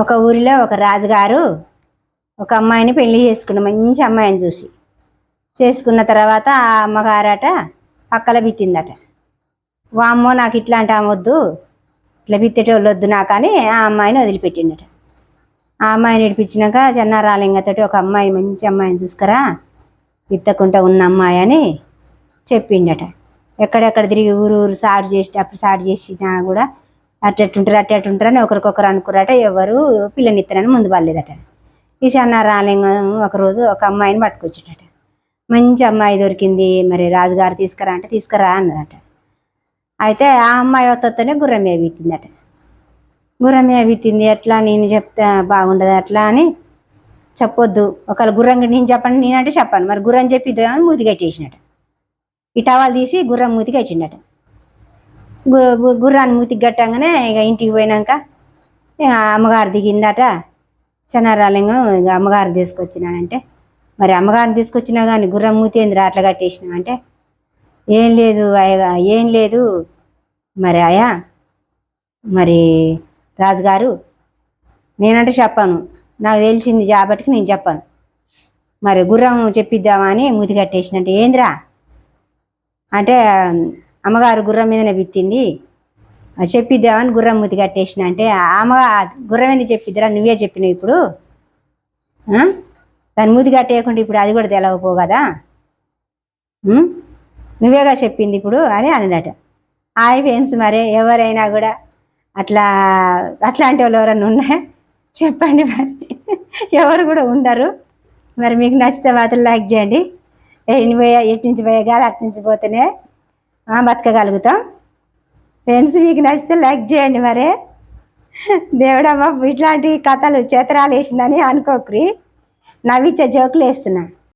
ఒక ఊరిలో ఒక రాజుగారు ఒక అమ్మాయిని పెళ్లి చేసుకున్న, మంచి అమ్మాయిని చూసి చేసుకున్న తర్వాత ఆ అమ్మగారట పక్కల బిత్తిందట. వామ్మో నాకు ఇట్లాంటి ఆమె వద్దు, ఇట్లా బిత్తేటోళ్ళు వద్దు నాకని ఆ అమ్మాయిని వదిలిపెట్టిండట. ఆ అమ్మాయిని నడిపించినాక చెన్నారాలింగతోటి ఒక అమ్మాయిని, మంచి అమ్మాయిని చూసుకురా, బిత్తకుంటా ఉన్న అమ్మాయి అని చెప్పిండట. ఎక్కడెక్కడ తిరిగి ఊరు సాడు చేసి అప్పుడు సాడు చేసినా కూడా అట్టెట్టుంటారు అని ఒకరికొకరు అనుకురాట. ఎవరు పిల్లనిత్తనని ముందు పడలేదట. ఈ చెన్నారాలింగం ఒకరోజు ఒక అమ్మాయిని పట్టుకొచ్చాడట. మంచి అమ్మాయి దొరికింది, మరి రాజుగారు తీసుకురా అంటే తీసుకురా అన్నదట. అయితే ఆ అమ్మాయి వస్తేనే గుర్రం మీద బిత్తిందట. గుర్రం మీద బిత్తింది. ఎట్లా నేను చెప్తే బాగుండదు అట్లా అని చెప్పొద్దు, ఒకవేళ గుర్రం నేను చెప్పండి, నేనంటే చెప్పాను, మరి గుర్రం చెప్పిద్దామని మూతి కట్టేసినట. ఈ టవాలు తీసి గుర్రం మూతి కట్టిండట. గుర్రాన్ని మూతికి కట్టంగానే ఇక ఇంటికి పోయినాక ఇక అమ్మగారు దిగిందట. చెన్నారాలింగం ఇక అమ్మగారు తీసుకొచ్చినానంటే, మరి అమ్మగారిని తీసుకొచ్చినా కానీ గుర్రం మూతి ఏందిరా అట్లా కట్టేసినామంటే, ఏం లేదు అయ్య, ఏం లేదు మరి అయ్యా, మరి రాజుగారు నేనంటే చెప్పాను, నాకు తెలిసింది కాబట్టికి నేను చెప్పాను, మరి గుర్రం చెప్పిద్దామా అని మూతి కట్టేసినంటే, ఏందిరా అంటే అమ్మగారు గుర్రం మీదనే బిత్తింది, చెప్పిద్దామని గుర్రం మూతి కట్టేసిన అంటే, గుర్రం ఎందుకు చెప్పిద్దిరా, నువ్వే చెప్పినావు ఇప్పుడు, దాని మూతి కట్టేయకుండా ఇప్పుడు అది కూడా తెలవపో కదా, నువ్వేగా చెప్పింది ఇప్పుడు అని అన్నట. హాయ్ ఫ్రెండ్స్, మరి ఎవరైనా కూడా అట్లాంటి వాళ్ళు ఎవరైనా ఉన్నాయా చెప్పండి. మరి ఎవరు కూడా ఉండరు. మరి మీకు నచ్చితే మాత్రం లైక్ చేయండి. ఎటు నుంచి పోయగాలి అటు నుంచి పోతేనే బతకగలుగుతాం. ఫ్రెండ్స్ మీకు నచ్చితే లైక్ చేయండి. మరి దేవుడమ్మ ఇట్లాంటి కథలు చేతరాలు వేసిందని అనుకోకరి, నవ్విచ్చే జోకులు వేస్తున్నా.